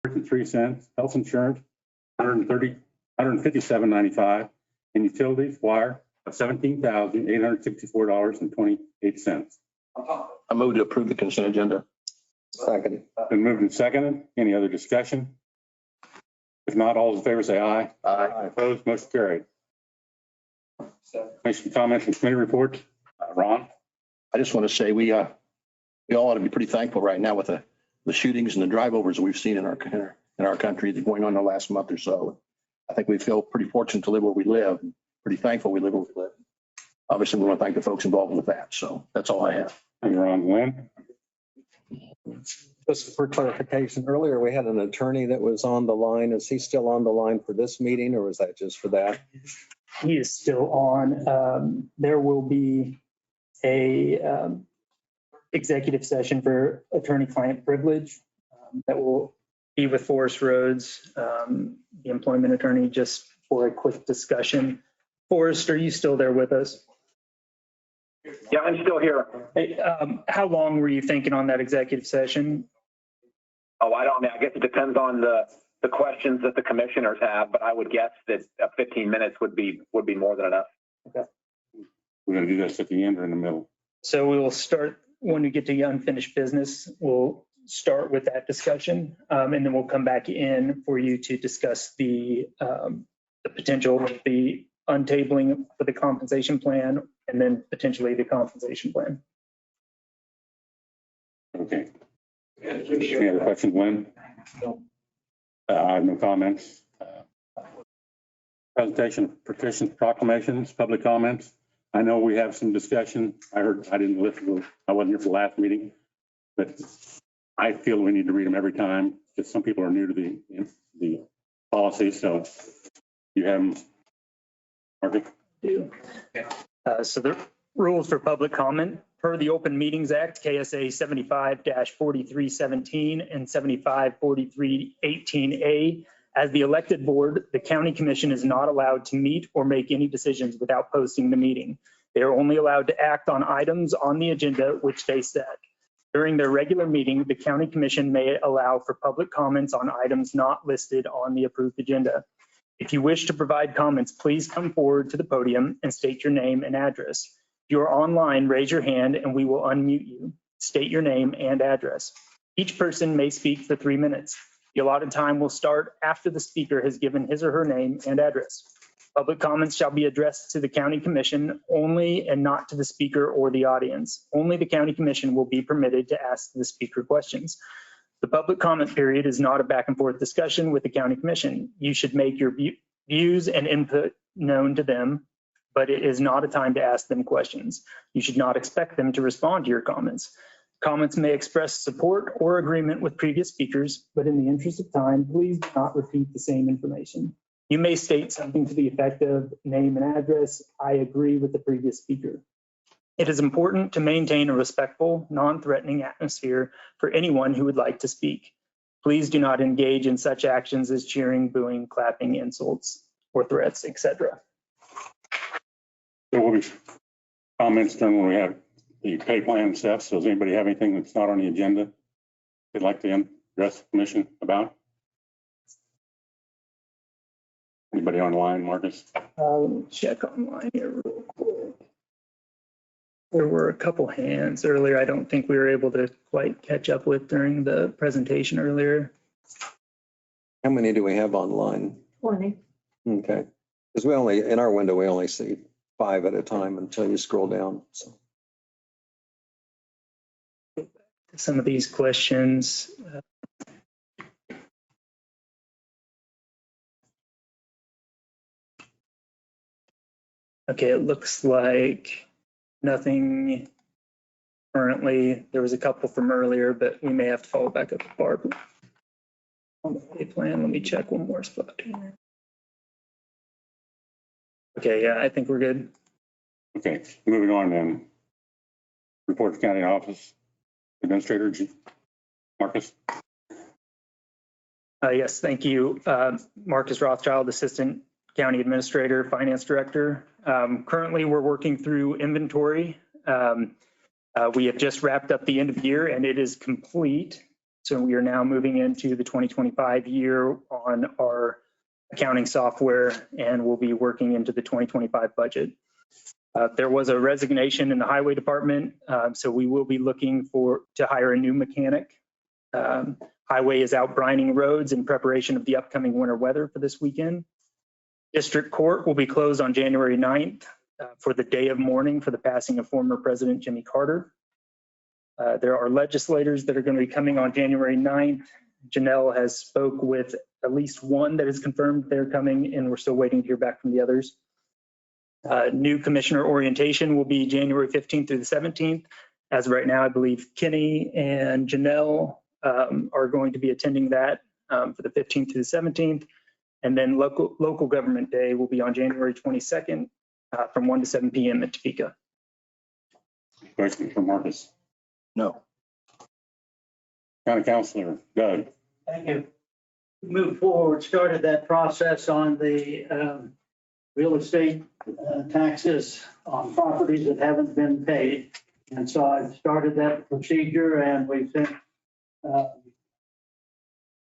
$3, health insurance, $157.95, and utilities, wire, of $17,864.28. I move to approve the consent agenda. Second. Been moved and seconded. Any other discussion? If not, all those in favor say aye. Aye. Opposed, motion carried. Commission comments and committee reports. Ron? I just want to say we all ought to be pretty thankful right now with the shootings and the drive-overs we've seen in our country that are going on the last month or so. I think we feel pretty fortunate to live where we live, pretty thankful we live where we live. Obviously, we want to thank the folks involved with that. So that's all I have. Thank you, Ron. Lynn? Just for clarification, earlier we had an attorney that was on the line. Is he still on the line for this meeting or was that just for that? He is still on. There will be a executive session for attorney-client privilege that will be with Forest Roads, the employment attorney, just for a quick discussion. Forrest, are you still there with us? Yeah, I'm still here. Hey, how long were you thinking on that executive session? Oh, I guess it depends on the questions that the commissioners have, but I would guess that 15 minutes would be more than enough. Okay. We're going to do this at the end or in the middle? So we will start when we get to unfinished business. We'll start with that discussion, and then we'll come back in for you to discuss the potential of the untabling for the compensation plan, and then potentially the compensation plan. Okay. Any other questions, Lynn? I have no comments. Presentation of petitions, proclamations, public comments. I know we have some discussion. I didn't listen. I wasn't here for the last meeting, but I feel we need to read them every time because some people are new to the policy. So you have them, Margaret? So the rules for public comment per the Open Meetings Act, KSA 75-4317 and 75-4318A. As the elected board, the county commission is not allowed to meet or make any decisions without posting the meeting. They are only allowed to act on items on the agenda which they set. During their regular meeting, the county commission may allow for public comments on items not listed on the approved agenda. If you wish to provide comments, please come forward to the podium and state your name and address. If you are online, raise your hand and we will unmute you. State your name and address. Each person may speak for 3 minutes. The allotted time will start after the speaker has given his or her name and address. Public comments shall be addressed to the county commission only and not to the speaker or the audience. Only the county commission will be permitted to ask the speaker questions. The public comment period is not a back and forth discussion with the county commission. You should make your views and input known to them, but it is not a time to ask them questions. You should not expect them to respond to your comments. Comments may express support or agreement with previous speakers, but in the interest of time, please do not repeat the same information. You may state something to the effect of name and address. I agree with the previous speaker. It is important to maintain a respectful, non-threatening atmosphere for anyone who would like to speak. Please do not engage in such actions as cheering, booing, clapping, insults, or threats, etc. There will be comments during when we have the pay plan and stuff. So does anybody have anything that's not on the agenda they'd like to address the commission about? Anybody online, Marcus? Let me check online here real quick. There were a couple hands earlier. I don't think we were able to quite catch up with during the presentation earlier. How many do we have online? 20. Okay. Because we only, in our window, we only see 5 at a time until you scroll down. So. Some of these questions. Okay, it looks like nothing currently. There was a couple from earlier, but we may have to follow back up with Barb on the pay plan. Let me check one more spot here. Okay, yeah, I think we're good. Okay, moving on then. Report to County Office Administrator Marcus. Yes, thank you. Marcus Rothschild, Assistant County Administrator, Finance Director. Currently, we're working through inventory. We have just wrapped up the end of the year and it is complete. So we are now moving into the 2025 year on our accounting software, and we'll be working into the 2025 budget. There was a resignation in the highway department, so we will be looking to hire a new mechanic. Highway is out brining roads in preparation of the upcoming winter weather for this weekend. District Court will be closed on January 9th for the day of mourning for the passing of former President Jimmy Carter. There are legislators that are going to be coming on January 9th. Janelle has spoke with at least one that is confirmed they're coming, and we're still waiting to hear back from the others. New commissioner orientation will be January 15th through the 17th. As of right now, I believe Kenny and Janelle are going to be attending that for the 15th to the 17th. And then local government day will be on January 22nd from 1 to 7 p.m. at Topeka. Question for Marcus. No. County Councilor Doug. Thank you. Moved forward, started that process on the real estate taxes on properties that haven't been paid. And so I've started that procedure, and we've sent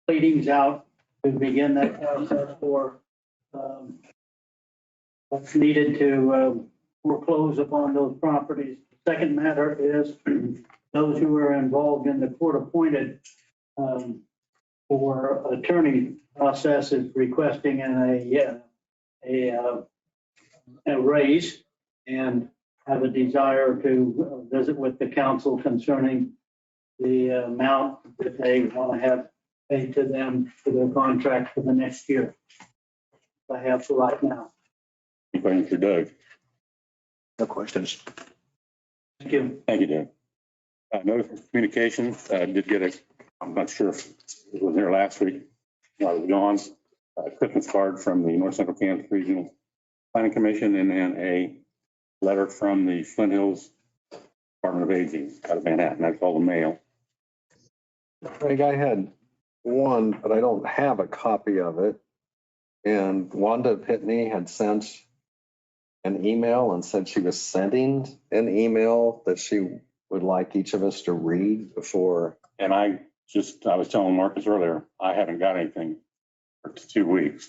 pleadings out to begin that process for what's needed to foreclose upon those properties. The second matter is those who are involved in the court-appointed for attorney process is requesting a raise and have a desire to visit with the council concerning the amount that they want to have paid to them for their contract for the next year. I have for right now. Any questions for Doug? No questions. Thank you. Thank you, Doug. Notice of communication, did get a, I'm not sure if it was there last week. I was gone. Christmas card from the North Central Kansas Regional Planning Commission, and then a letter from the Flint Hills Department of Aging out of Manhattan. That's all the mail. Craig, I had one, but I don't have a copy of it. And Wanda Pitney had sent an email and said she was sending an email that she would like each of us to read before. And I was telling Marcus earlier, I haven't got anything for 2 weeks.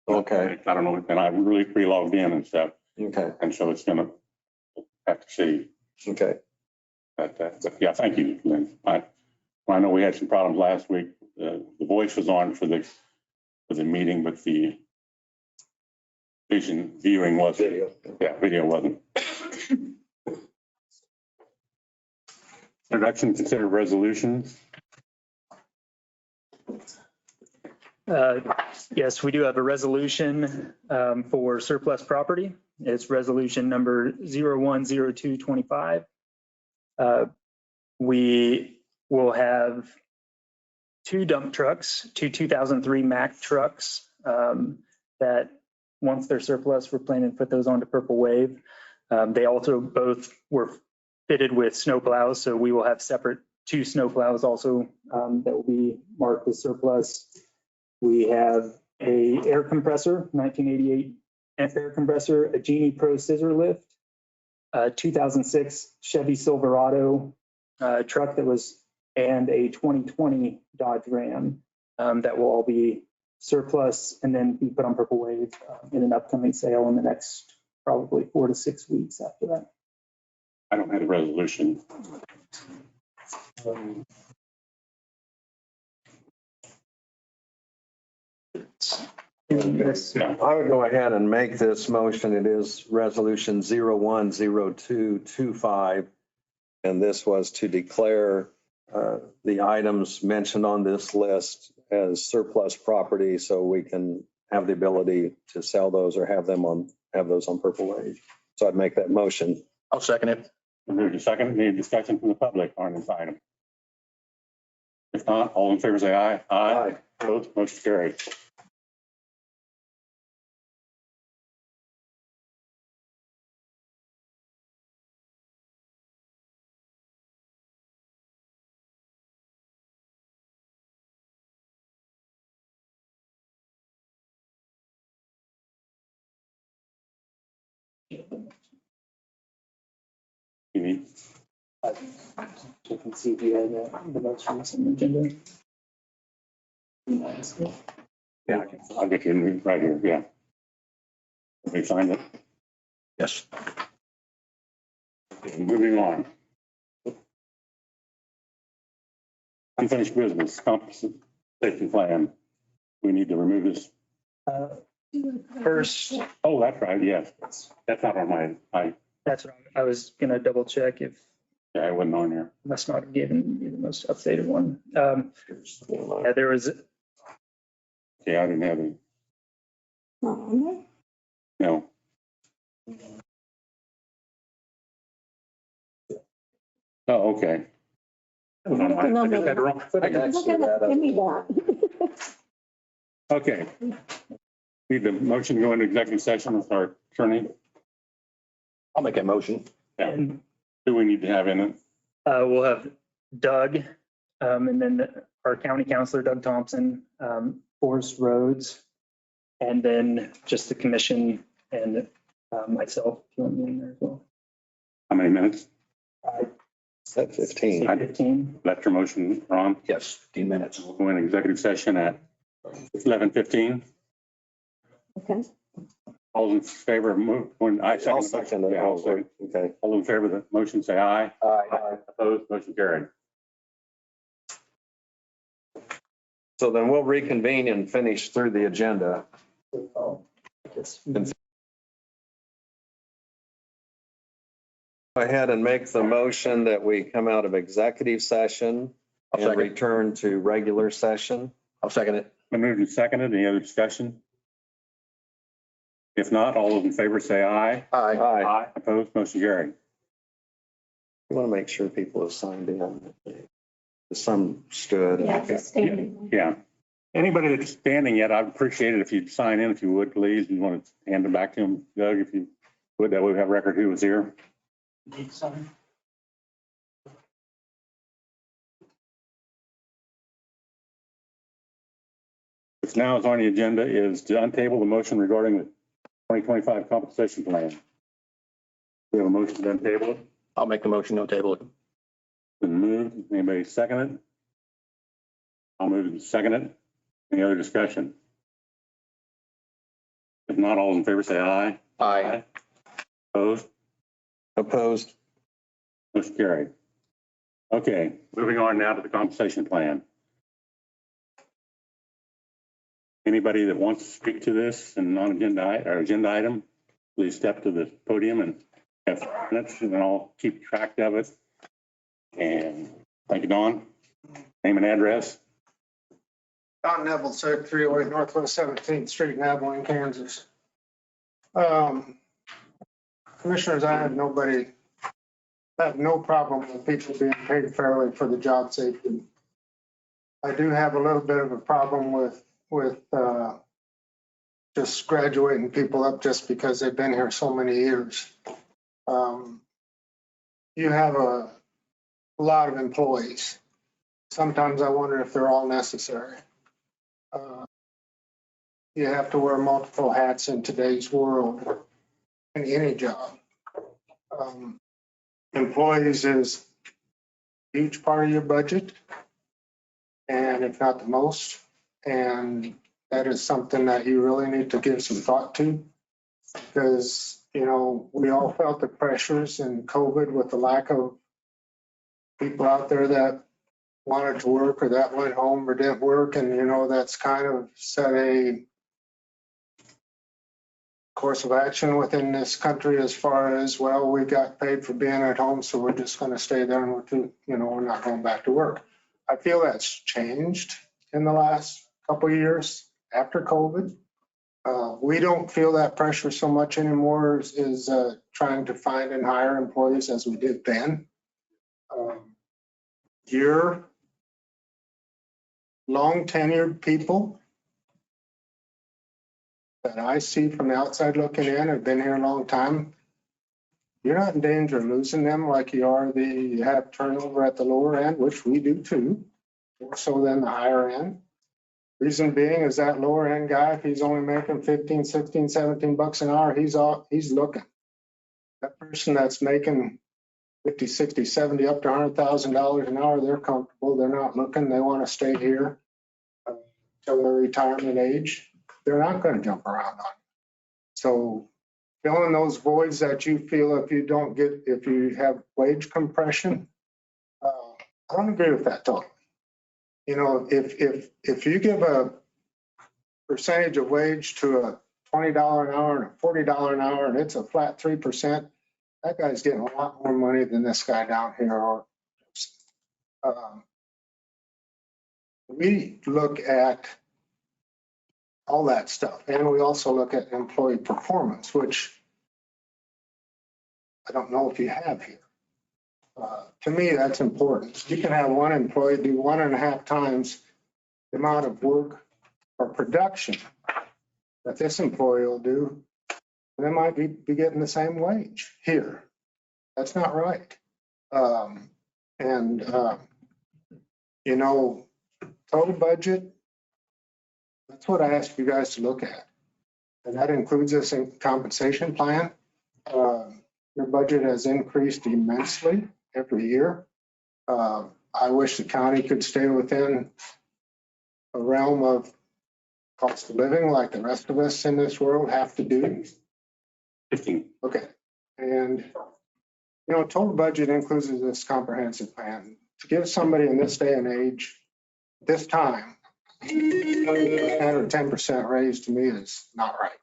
Okay. I don't know, and I really re-logged in and stuff, Okay. and so it's gonna have to see. Okay. But yeah, thank you, Lynn. I know we had some problems last week. The voice was on for the meeting, but the viewing wasn't. Video. Yeah, video wasn't. Introduction, consider resolutions. Yes, we do have a resolution for surplus property. It's resolution number 010225. We will have 2 dump trucks, 2 2003 Mack trucks that once they're surplus, we're planning to put those onto Purple Wave. They also both were fitted with snow plows, so we will have separate 2 snow plows also that will be marked as surplus. We have a air compressor, 1988 air compressor, a Genie Pro scissor lift, a 2006 Chevy Silverado truck and a 2020 Dodge Ram that will all be surplus and then be put on Purple Wave in an upcoming sale in the next probably 4 to 6 weeks after that. I don't have a resolution. Yes. I would go ahead and make this motion. It is resolution 010225. And this was to declare the items mentioned on this list as surplus property, so we can have the ability to sell those or have those on Purple Wave. So I'd make that motion. I'll second it. There's a second. Any discussion from the public on this item? If not, all in favor say aye. Aye. Opposed, motion carried. You can see the most recent agenda. Yeah, I'll get you right here, yeah. Have you signed it? Yes. Okay, moving on. Unfinished business, compensation plan. We need to remove this. First, Oh, that's right, yes. That's not on my, that's what I was gonna double check if yeah, I wasn't on here. must not have given you the most updated one. Yeah, there was, Yeah, I didn't have any. No. Oh, okay. That was on my- I got that wrong. I got- Next to that, Give me that. Okay. Need the motion to go into executive session with our attorney. I'll make a motion. and Who we need to have in it? we'll have Doug, and then our county counselor, Doug Thompson, Forest Roads, and then just the commission and myself, if you want me in there as well. How many minutes? At 15. 15. Left your motion, Ron. Yes, 15 minutes. We'll go into executive session at 11:15. Okay. All in favor of move, when I I'll second. second it. Yeah, I'll second. Okay. All in favor of the motion, say aye. Aye. Opposed, motion carried. So then we'll reconvene and finish through the agenda. Go ahead and make the motion that we come out of executive session I'll and second. return to regular session. I'll second it. Been moved and seconded. Any other discussion? If not, all those in favor say aye. Aye. Aye. Opposed, motion carried. We want to make sure people have signed in. Some stood. Yeah, just standing. Yeah. Anybody that's standing yet, I'd appreciate it if you'd sign in, if you would, please. You want to hand it back to him, Doug, if you would, that way we have record who was here. Need some? Which now is on the agenda is to untable the motion regarding the 2025 compensation plan. We have a motion to untable it. I'll make the motion, no table it. Been moved. Anybody second it? I'll move and second it. Any other discussion? If not, all in favor say aye. Aye. Opposed? Opposed? Motion carried. Okay, moving on now to the compensation plan. Anybody that wants to speak to this and non-agenda or agenda item, please step to the podium and have minutes, and I'll keep track of it. And thank you, Don. Name and address. Don Neville, 308 Northwest 17th Street in Abilene, Kansas. Commissioners, I have no problem with people being paid fairly for the job safety. I do have a little bit of a problem with just graduating people up just because they've been here so many years. You have a lot of employees. Sometimes I wonder if they're all necessary. You have to wear multiple hats in today's world in any job. Employees is a huge part of your budget, and if not the most. And that is something that you really need to give some thought to, because, you know, we all felt the pressures in COVID with the lack of people out there that wanted to work or that went home or didn't work. And, you know, that's kind of set a course of action within this country as far as, well, we got paid for being at home, so we're just going to stay there and we're not going back to work. I feel that's changed in the last couple of years after COVID. We don't feel that pressure so much anymore is trying to find and hire employees as we did then. You're long tenured people that I see from the outside looking in have been here a long time. You're not in danger of losing them like you have turnover at the lower end, which we do too, more so than the higher end. Reason being is that lower end guy, if he's only making 15, 16, 17 bucks an hour, he's looking. That person that's making 50, 60, 70, up to $100,000 an hour, they're comfortable. They're not looking. They want to stay here till their retirement age. They're not going to jump around on you. So filling those voids that you feel if you have wage compression, I don't agree with that totally. You know, if you give a percentage of wage to a $20 an hour and a $40 an hour, and it's a flat 3%, that guy's getting a lot more money than this guy down here. Or we look at all that stuff, and we also look at employee performance, which I don't know if you have here. To me, that's important. You can have one employee do 1.5 times the amount of work or production that this employee will do. They might be getting the same wage here. That's not right. You know, total budget, that's what I asked you guys to look at. And that includes this in compensation plan. Your budget has increased immensely every year. I wish the county could stay within a realm of cost of living like the rest of us in this world have to do. 15. Okay. And, you know, total budget includes this comprehensive plan. To give somebody in this day and age, this time, 10 or 10% raise to me is not right.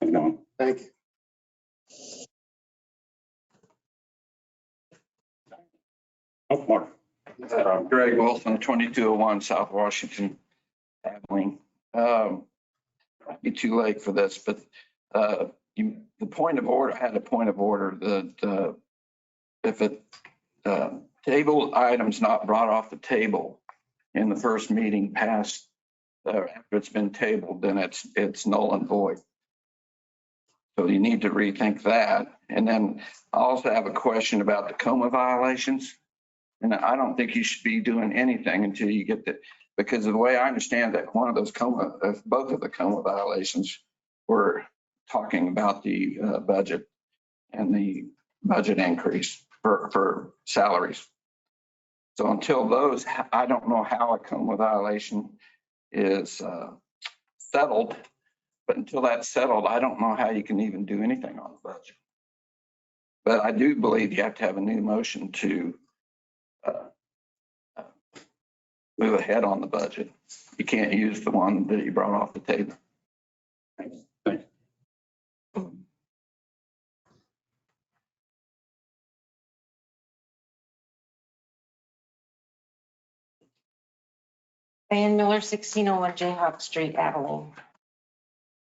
No. Thank you. Oh, Mark. Greg Wilson, 2201 South Washington Avenue. Might be too late for this, but the point of order, I had a point of order that if a table item's not brought off the table in the first meeting passed after it's been tabled, then it's null and void. So you need to rethink that. And then I also have a question about the COMA violations. And I don't think you should be doing anything until you get that, because of the way I understand that one of those both of the COMA violations were talking about the budget and the budget increase for salaries. So until those, I don't know how a COMA violation is settled, but until that's settled, I don't know how you can even do anything on the budget. But I do believe you have to have a new motion to move ahead on the budget. You can't use the one that you brought off the table. Thanks. Diane Miller, 1601 Jayhawk Street, Abilene.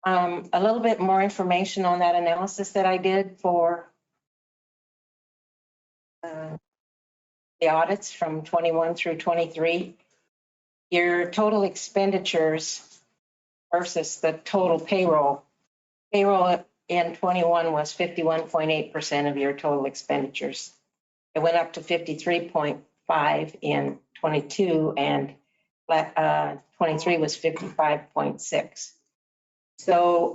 A little bit more information on that analysis that I did for the audits from 21 through 23. Your total expenditures versus the total payroll. Payroll in 21 was 51.8% of your total expenditures. It went up to 53.5 in 22, and 23 was 55.6. So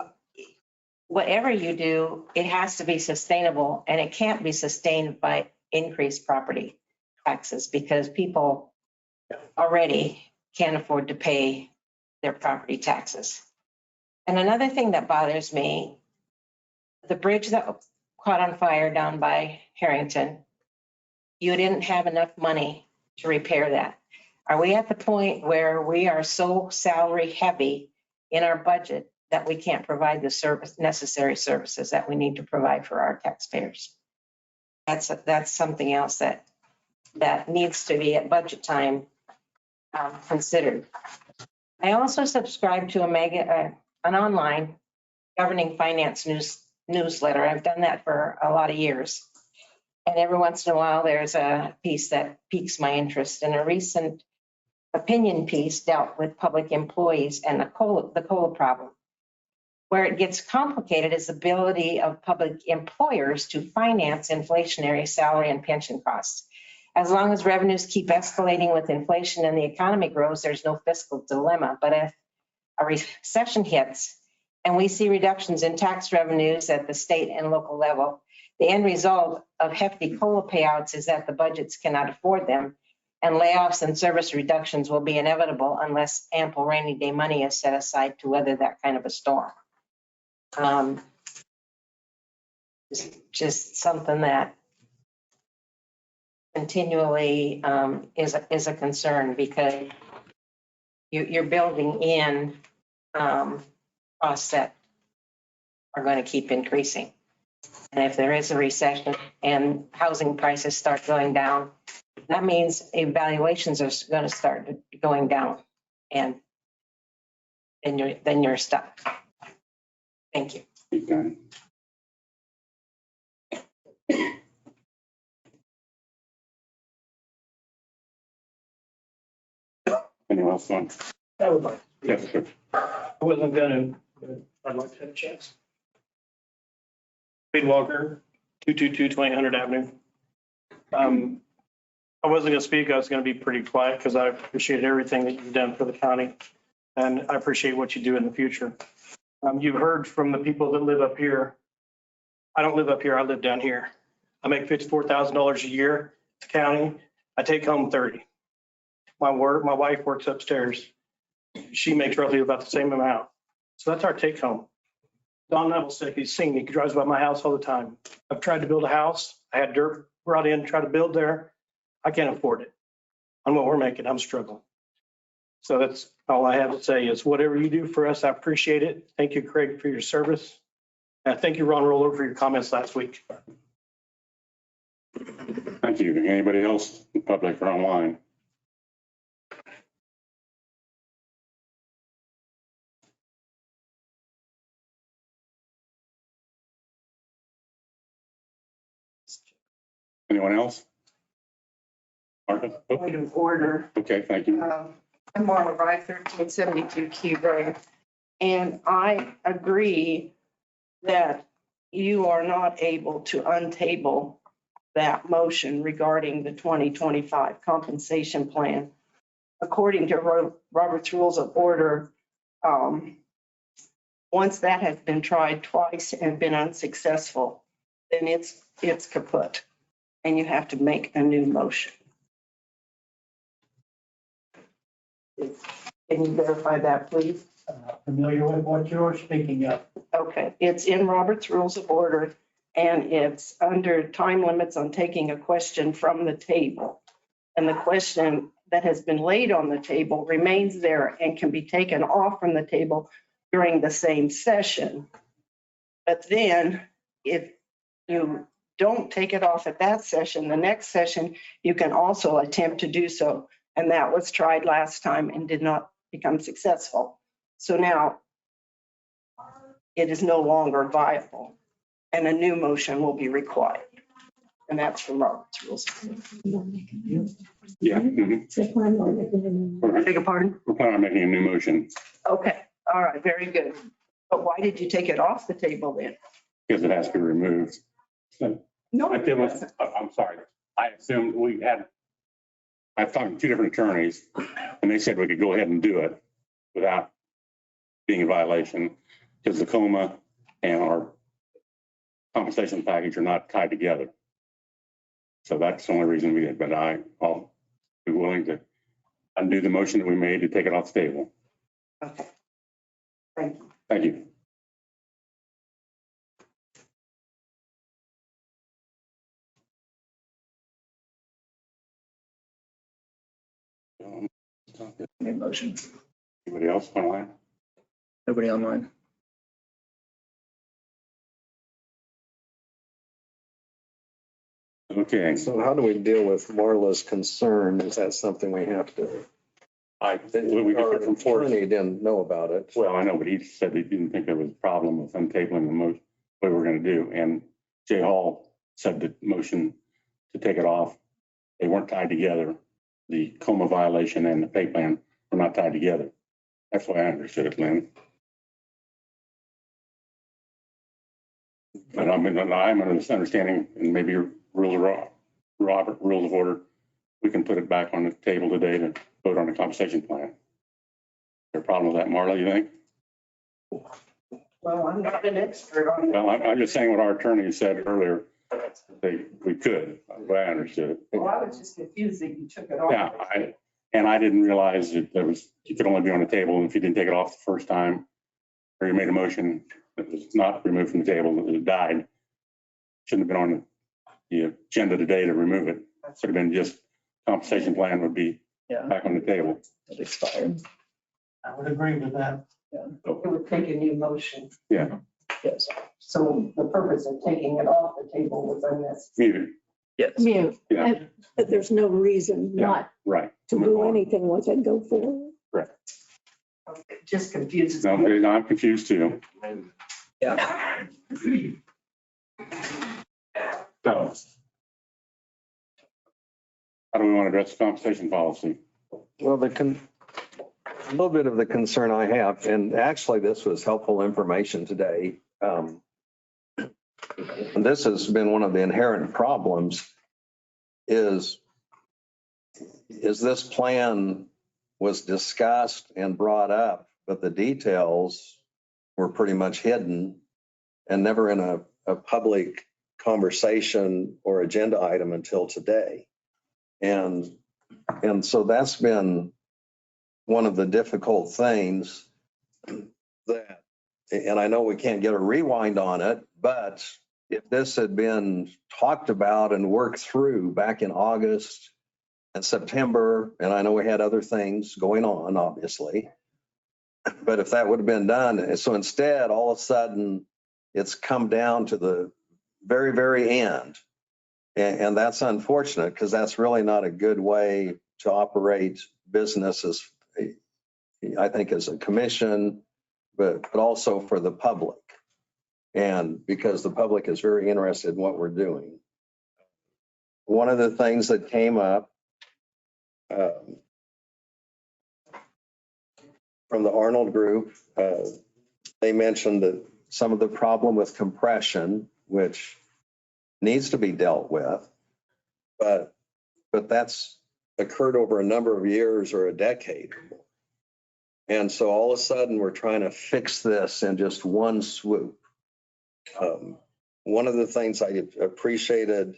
whatever you do, it has to be sustainable, and it can't be sustained by increased property taxes because people already can't afford to pay their property taxes. And another thing that bothers me, the bridge that caught on fire down by Harrington, you didn't have enough money to repair that. Are we at the point where we are so salary heavy in our budget that we can't provide the necessary services that we need to provide for our taxpayers? That's something else that needs to be at budget time considered. I also subscribe to an online governing finance newsletter. I've done that for a lot of years. And every once in a while, there's a piece that piques my interest. And a recent opinion piece dealt with public employees and the COLA problem. Where it gets complicated is the ability of public employers to finance inflationary salary and pension costs. As long as revenues keep escalating with inflation and the economy grows, there's no fiscal dilemma. But if a recession hits and we see reductions in tax revenues at the state and local level, The end result of hefty COLA payouts is that the budgets cannot afford them, and layoffs and service reductions will be inevitable unless ample rainy day money is set aside to weather that kind of a storm. It's just something that continually is a concern, because you're building in costs that are going to keep increasing. And if there is a recession and housing prices start going down, that means evaluations are going to start going down, and then you're stuck. Thank you. Okay. Anyone else want? I would like, Yes, sir. I wasn't gonna, but I'd like to have a chance. Reed Walker, 222 2000 Avenue. I wasn't gonna speak. I was gonna be pretty quiet because I appreciate everything that you've done for the county, and I appreciate what you do in the future. You've heard from the people that live up here. I don't live up here. I live down here. I make $54,000 a year at the county. I take home 30. My wife works upstairs. She makes roughly about the same amount. So that's our take home. Don Neville, he's seen me. He drives by my house all the time. I've tried to build a house. I had dirt brought in, try to build there. I can't afford it. On what we're making, I'm struggling. So that's all I have to say is whatever you do for us, I appreciate it. Thank you, Craig, for your service. And thank you, Ron Roller, for your comments last week. Thank you. Anybody else in public or online? Anyone else? Martha? Oh, Point of order. okay, thank you. I'm Marla Rye, 1372 Key Road. And I agree that you are not able to untable that motion regarding the 2025 compensation plan. According to Robert's Rules of Order, once that has been tried twice and been unsuccessful, then it's kaput, and you have to make a new motion. Can you verify that, please? I'm not familiar with what you're speaking of. Okay, it's in Robert's Rules of Order, and it's under time limits on taking a question from the table. And the question that has been laid on the table remains there and can be taken off from the table during the same session. But then if you don't take it off at that session, the next session, you can also attempt to do so. And that was tried last time and did not become successful. So now it is no longer viable, and a new motion will be required. And that's from Robert's Rules. Yeah. Mhm. Beg your pardon? We're planning on making a new motion Okay, all right, very good. But why did you take it off the table then? because it has to be removed. So No, I feel it's- I'm sorry. I assumed we had, I've talked to two different attorneys and they said we could go ahead and do it without being in violation because the COMA and our compensation package are not tied together. So that's the only reason we did, but I'll be willing to undo the motion that we made to take it off the table. Okay. Thank you. Thank you. Motion. Anybody else online? Nobody online. Okay. So how do we deal with Marla's concern? Is that something we have to? We Our get from Forrest. attorney didn't know about it. Well, I know, but he said he didn't think there was a problem with untabling the motion, what we were going to do. And Jay Hall said the motion to take it off, they weren't tied together. The COMA violation and the pay plan were not tied together. That's why I understood it, Lynn. But I'm under this understanding, and maybe Rules of Order, we can put it back on the table today to vote on the compensation plan. Is there a problem with that, Marla, you think? Well, I'm not an expert on that. Well, I'm just saying what our attorney said earlier, We could, but I understood it. Well, I was just confused that you took it off. Yeah, I didn't realize that you could only be on the table if you didn't take it off the first time, or you made a motion that was not removed from the table, it died. Shouldn't have been on the agenda today to remove it. Should have been just compensation plan would be back on the table. It expired. I would agree with that. It would take a new motion. Yeah, Yes. So the purpose of taking it off the table was unnecessary. muted, Yes. Mute. Yeah. But there's no reason Yeah. not right. to do anything with it, go forward. It just confuses No, me. I'm confused too. Yeah. So how do we want to address the compensation policy? Well, a little bit of the concern I have, and actually this was helpful information today. And this has been one of the inherent problems is this plan was discussed and brought up, but the details were pretty much hidden and never in a public conversation or agenda item until today. And so that's been one of the difficult things that, and I know we can't get a rewind on it, but if this had been talked about and worked through back in August and September, and I know we had other things going on, obviously, but if that would have been done, so instead, all of a sudden, it's come down to the very, very end. And that's unfortunate because that's really not a good way to operate businesses, I think, as a commission, but also for the public. And because the public is very interested in what we're doing. One of the things that came up from the Arnold Group, they mentioned that some of the problem with compression, which needs to be dealt with, but that's occurred over a number of years or a decade. And so all of a sudden, we're trying to fix this in just one swoop. One of the things I appreciated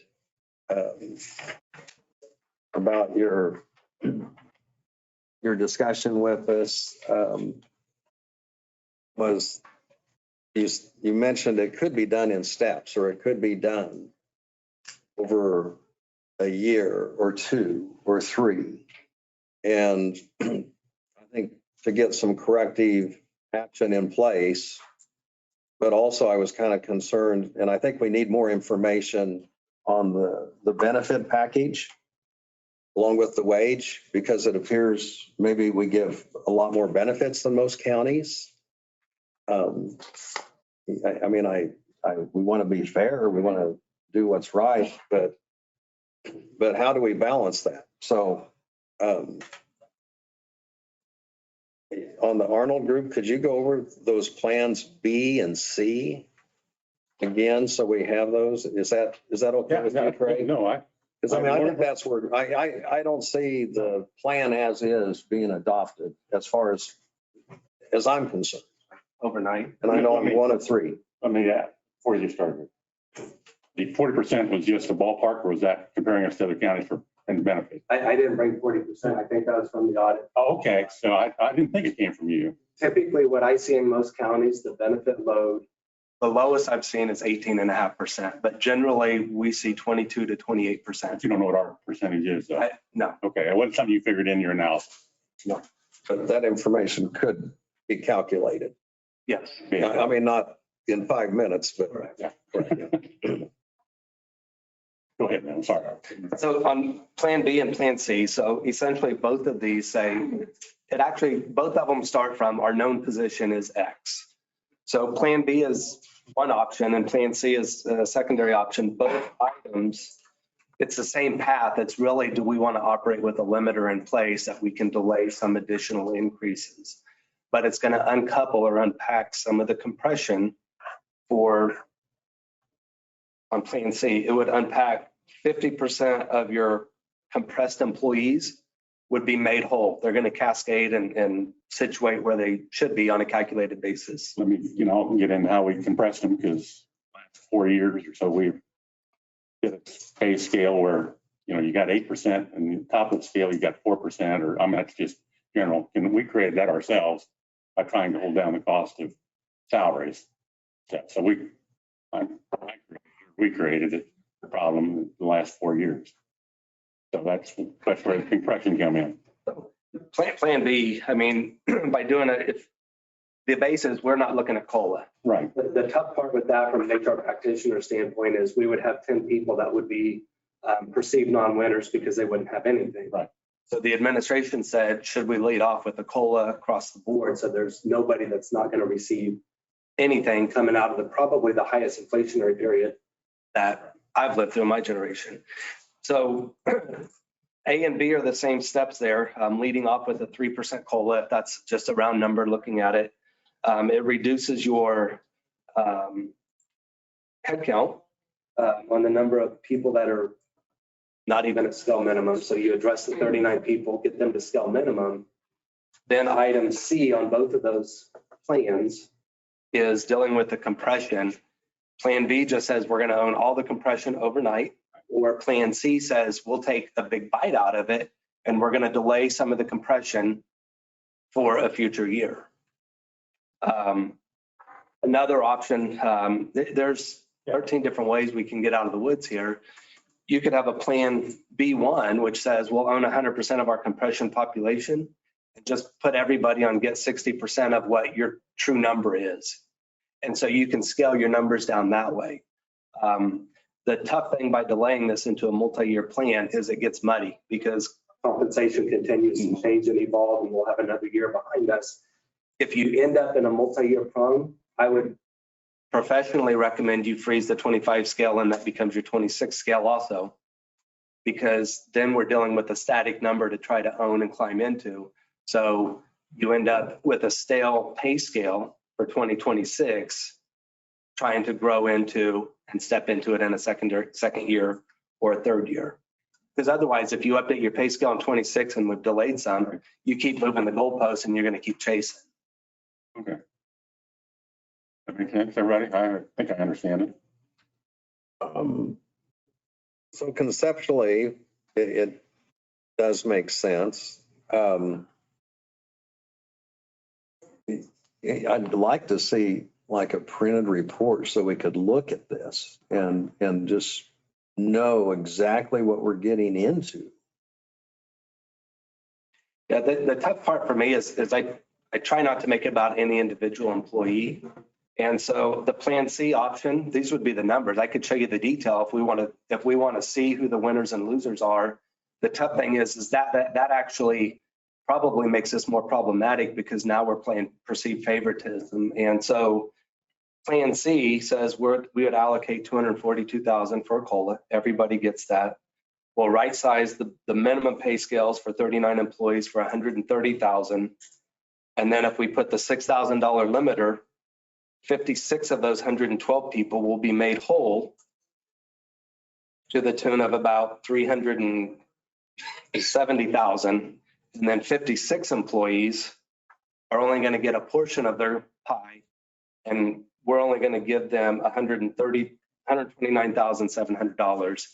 about your discussion with us was you mentioned it could be done in steps, or it could be done over a year or two or three. And I think to get some corrective action in place, but also I was kind of concerned, and I think we need more information on the benefit package along with the wage, because it appears maybe we give a lot more benefits than most counties. I mean, we want to be fair, we want to do what's right, but how do we balance that? So on the Arnold Group, could you go over those plans B and C again, so we have those? Is that okay with you, Craig? No, Because I mean, I think that's where, I don't see the plan as is being adopted as far as I'm concerned. Overnight. And I know I'm one of three. Let me add, before you get started. The 40% was just a ballpark, or was that comparing us to other counties for and benefit? I didn't bring 40%. I think that was from the audit. Oh, okay. So I didn't think it came from you. Typically, what I see in most counties, the benefit load, the lowest I've seen is 18.5%, but generally we see 22 to 28%. But you don't know what our percentage is, though. No. Okay, it wasn't something you figured in your analysis. No, but that information could be calculated. Yes. I mean, not in 5 minutes, but. Yeah. Go ahead, man. I'm sorry. So on Plan B and Plan C, so essentially both of these say, both of them start from our known position is X. So Plan B is one option and Plan C is a secondary option. Both items, it's the same path. It's really, do we want to operate with a limiter in place that we can delay some additional increases? But it's going to uncouple or unpack some of the compression on Plan C. It would unpack 50% of your compressed employees would be made whole. They're going to cascade and situate where they should be on a calculated basis. Let me, get into how we compressed them, because last 4 years or so, we've get a pay scale where, you got 8% and the top of the scale, you got 4%, or, that's just general. And we created that ourselves by trying to hold down the cost of salaries. So we created it, the problem in the last 4 years. So that's where the compression come in. Plan B, I mean, by doing it, if the base is, we're not looking at COLA. Right. The tough part with that from an HR practitioner standpoint is we would have 10 people that would be perceived non-winners because they wouldn't have anything. Right. So the administration said, should we lead off with a COLA across the board? So there's nobody that's not going to receive anything coming out of probably the highest inflationary period that I've lived through in my generation. So A and B are the same steps there, leading off with a 3% COLA, if that's just a round number looking at it. It reduces your headcount on the number of people that are not even at scale minimum. So you address the 39 people, get them to scale minimum. Then item C on both of those plans is dealing with the compression. Plan B just says we're going to own all the compression overnight, or Plan C says we'll take a big bite out of it and we're going to delay some of the compression for a future year. Another option, there's 13 different ways we can get out of the woods here. You could have a Plan B1, which says we'll own 100% of our compression population and just put everybody on get 60% of what your true number is. And so you can scale your numbers down that way. The tough thing by delaying this into a multi-year plan is it gets muddy because compensation continues to change and evolve, and we'll have another year behind us. If you end up in a multi-year prong, I would professionally recommend you freeze the 25 scale and that becomes your 26 scale also, because then we're dealing with a static number to try to own and climb into. So you end up with a stale pay scale for 2026, trying to grow into and step into it in a second year or a third year. Because otherwise, if you update your pay scale in 26 and we've delayed some, you keep moving the goalposts and you're going to keep chasing. Okay. That makes sense, everybody? I think I understand it. So conceptually, it does make sense. I'd like to see like a printed report so we could look at this and just know exactly what we're getting into. Yeah, the tough part for me is I try not to make it about any individual employee. And so the Plan C option, these would be the numbers. I could show you the detail if we want to see who the winners and losers are. The tough thing is that actually probably makes this more problematic because now we're playing perceived favoritism. And so Plan C says we would allocate $242,000 for a COLA. Everybody gets that. We'll right size the minimum pay scales for 39 employees for $130,000. And then if we put the $6,000 limiter, 56 of those 112 people will be made whole to the tune of about $370,000. And then 56 employees are only going to get a portion of their pie. And we're only going to give them $129,700.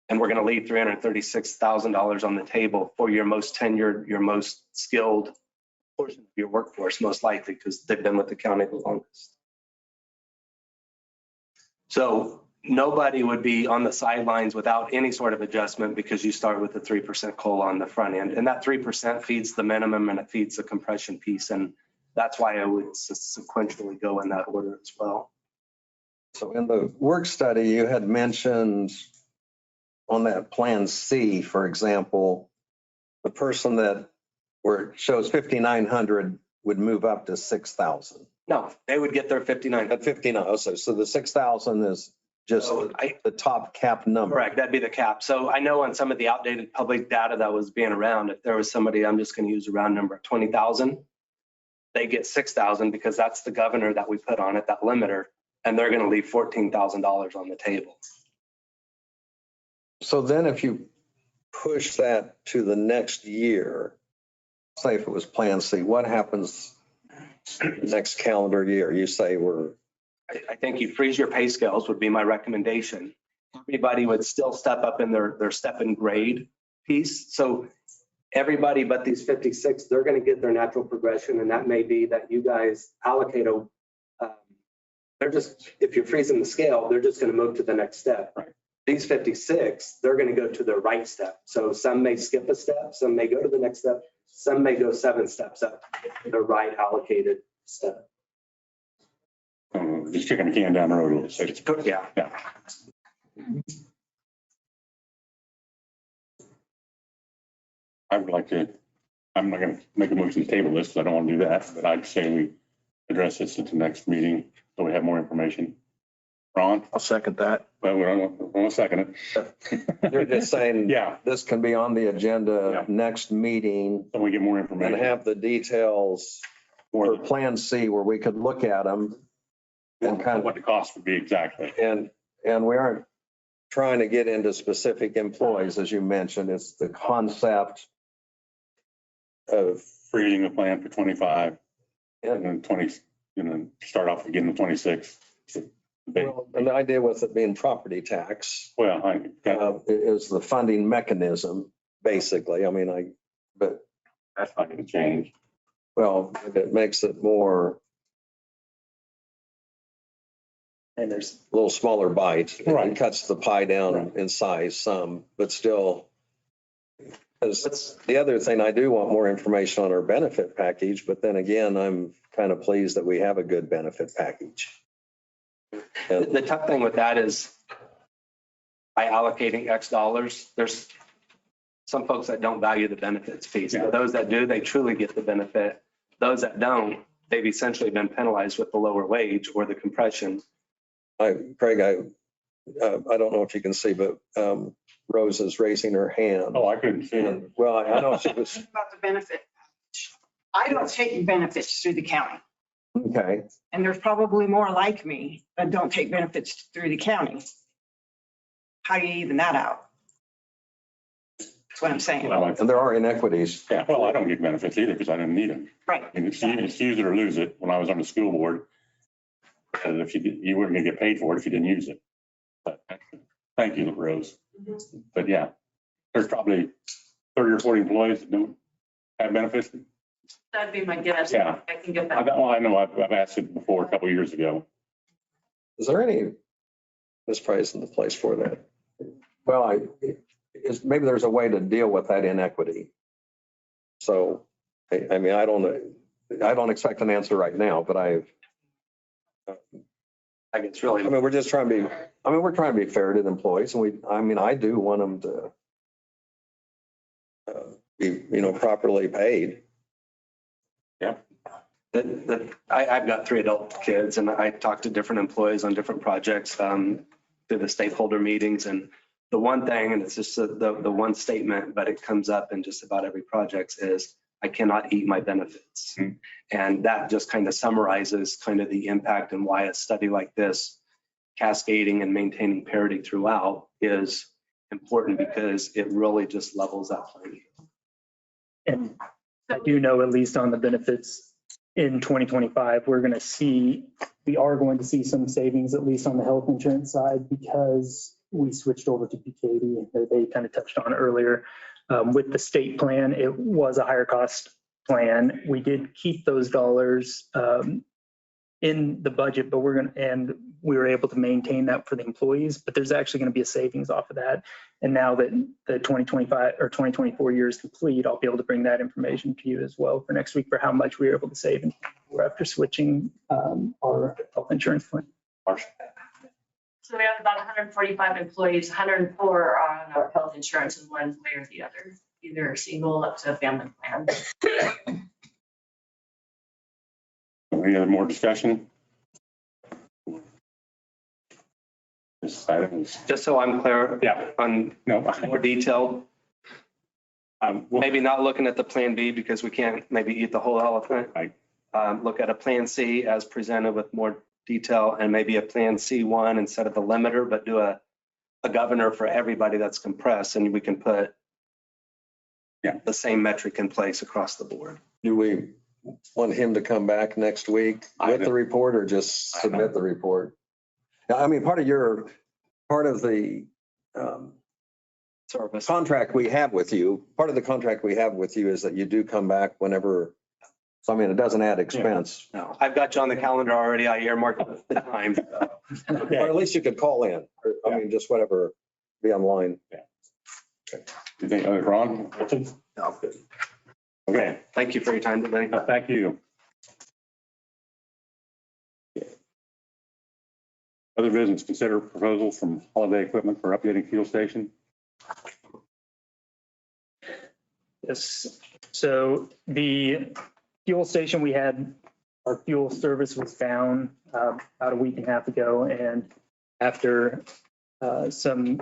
And we're going to leave $336,000 on the table for your most tenured, your most skilled portion of your workforce, most likely, because they've been with the county the longest. So nobody would be on the sidelines without any sort of adjustment because you start with a 3% COLA on the front end. And that 3% feeds the minimum and it feeds the compression piece. And that's why I would sequentially go in that order as well. So in the work study, you had mentioned on that Plan C, for example, the person that where it shows 5,900 would move up to 6,000. No, they would get their 59. At 59, so the 6,000 is just the top cap number. Correct, that'd be the cap. So I know on some of the outdated public data that was being around, if there was somebody, I'm just going to use a round number, 20,000, they get 6,000 because that's the governor that we put on it, that limiter, and they're going to leave $14,000 on the table. So then if you push that to the next year, say if it was Plan C, what happens next calendar year? You say we're... I think you freeze your pay scales would be my recommendation. everybody would still step up in their step and grade piece. So everybody but these 56, they're going to get their natural progression. And that may be that you guys allocate they're just, if you're freezing the scale, they're just going to move to the next step. Right. These 56, they're going to go to the right step. So some may skip a step, some may go to the next step, some may go 7 steps up the right allocated step. Just kicking the can down the road a little bit. Yeah. Yeah. I would like to, I'm not going to make a motion to table this because I don't want to do that, but I'd say we address this at the next meeting so we have more information. Ron? I'll second that. Well, we don't want to second it. You're just saying. Yeah. This can be on the agenda Yeah. next meeting So we get more and information. have the details for Plan C where we could look at them and kind of, what the cost would be exactly. and we aren't trying to get into specific employees, as you mentioned. It's the concept of, Creating a plan for 25 Yeah. and then 20, start off again in 26. well, an idea with it being property tax Well, is the funding mechanism, basically. I mean, but, that's not going to change. well, it makes it more, And there's, a little smaller bite. Right. It cuts the pie down in size some, but still. Because the other thing, I do want more information on our benefit package, but then again, I'm kind of pleased that we have a good benefit package. And The tough thing with that is by allocating X dollars, there's some folks that don't value the benefits piece. Yeah. For those that do, they truly get the benefit. Those that don't, they've essentially been penalized with the lower wage or the compression. Craig, I don't know if you can see, but Rose is raising her hand. Oh, I couldn't see it. And, well, I know she was, About the benefit. I don't take benefits through the county. okay. And there's probably more like me that don't take benefits through the county. How do you even that out? That's what I'm saying. Well, And there are inequities. yeah, well, I don't get benefits either because I didn't need them. Right. And it's use it or lose it when I was on the school board. And if you weren't going to get paid for it if you didn't use it. But thank you, Rose. But yeah, there's probably 30 or 40 employees that don't have benefits. That'd be my guess. Yeah. I can get I that. well, I know I've asked it before a couple of years ago. Is there any, this probably isn't the place for that. Well, maybe there's a way to deal with that inequity. So, I mean, I don't expect an answer right now, but I think it's really. we're just trying to be, we're trying to be fair to the employees and I do want them to be, properly paid. Yeah. I've got 3 adult kids and I talk to different employees on different projects through the stakeholder meetings. And the one thing, and it's just the one statement, but it comes up in just about every project is I cannot eat my benefits. Mm-hmm. And that just kind of summarizes kind of the impact and why a study like this, cascading and maintaining parity throughout, is important because it really just levels that playing field. and I do know at least on the benefits in 2025, we are going to see some savings, at least on the health insurance side, because we switched over to PKD that they kind of touched on earlier. With the state plan, it was a higher cost plan. We did keep those dollars in the budget, but we were able to maintain that for the employees, but there's actually going to be a savings off of that. And now that the 2025 or 2024 year is complete, I'll be able to bring that information to you as well for next week for how much we were able to save after switching our health insurance plan. So we have about 145 employees, 104 are on our health insurance in one way or the other, either single up to a family plan. Any other more discussion? This item is, Just so I'm clear yeah, on no, more detailed, well, maybe not looking at the Plan B because we can't maybe eat the whole elephant. Right. Look at a Plan C as presented with more detail and maybe a Plan C1 instead of the limiter, but do a governor for everybody that's compressed and we can put the same metric in place across the board. Do we want him to come back next week with the report or just submit the report? Now, part of your part of the Service. contract we have with you, part of the contract we have with you is that you do come back whenever, so I mean, it doesn't add expense. No, I've got you on the calendar already. I earmarked the time. Or at least you could call in, or, I mean, just whatever, be online. You think, Ron? No, good. Okay, Thank you for your time today. thank you. Other business, consider proposal from Holiday Equipment for updating fuel station. Yes, so the fuel station we had, our fuel service was down about a week and a half ago. And after some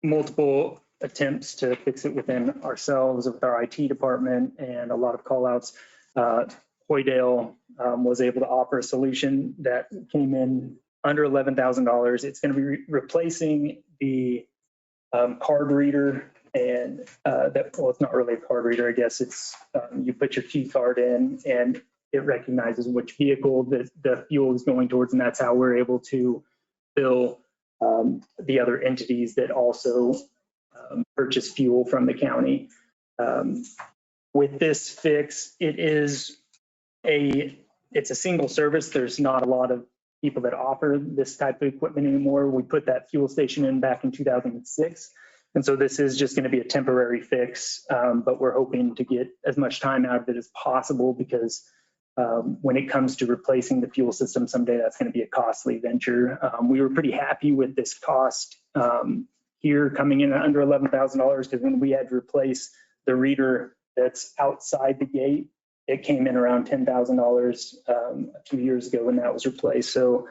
multiple attempts to fix it within ourselves, with our IT department and a lot of call outs, Hoydale was able to offer a solution that came in under $11,000. It's going to be replacing the card reader. And well, it's not really a card reader, I guess. It's you put your key card in and it recognizes which vehicle the fuel is going towards. And that's how we're able to bill the other entities that also purchase fuel from the county. With this fix, it's a single service. There's not a lot of people that offer this type of equipment anymore. We put that fuel station in back in 2006. And so this is just going to be a temporary fix, but we're hoping to get as much time out of it as possible because when it comes to replacing the fuel system someday, that's going to be a costly venture. We were pretty happy with this cost here coming in under $11,000 because when we had to replace the reader that's outside the gate, it came in around $10,000 2 years ago when that was replaced. So,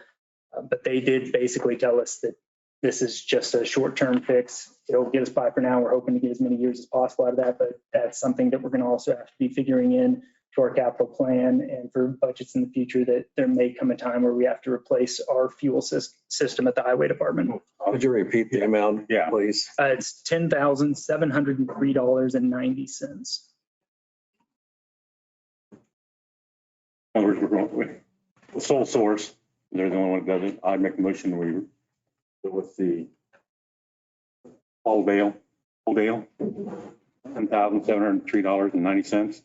but they did basically tell us that this is just a short-term fix. It'll get us by for now. We're hoping to get as many years as possible out of that, but that's something that we're going to also have to be figuring in to our capital plan and for budgets in the future, that there may come a time where we have to replace our fuel system at the highway department. Would you repeat the amount, please? It's $10,703.90. We're going with the sole source. They're the only one that does it. I make a motion we go with the Hoydale, $10,703.90.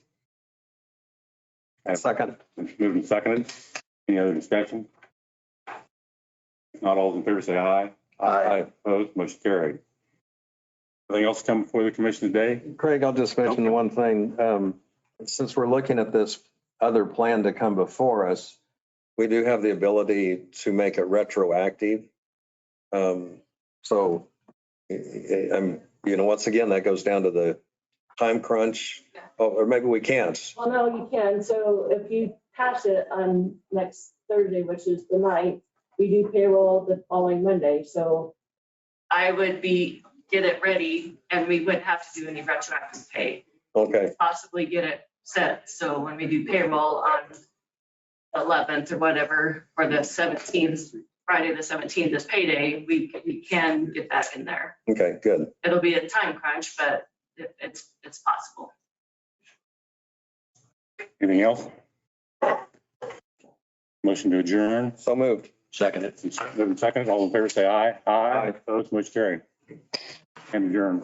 Second. Moved and seconded. Any other discussion? If not, all in favor say aye. Aye. Opposed, motion carried. Anything else come before the commission today? Craig, I'll just mention one thing. Since we're looking at this other plan to come before us, we do have the ability to make it retroactive. So, once again, that goes down to the time crunch, or maybe we can't. Well, no, you can. So if you pass it on next Thursday, which is the 9th, we do payroll the following Monday. So I would get it ready and we wouldn't have to do any retroactive pay. Okay. Possibly get it set. So when we do payroll on the 11th or whatever, or the 17th, Friday, the 17th is payday, we can get that in there. Okay, good. It'll be a time crunch, but it's possible. Anything else? Motion to adjourn. So moved. Second. Moved and seconded. All in favor say aye. Aye. Opposed, motion carried. And adjourn.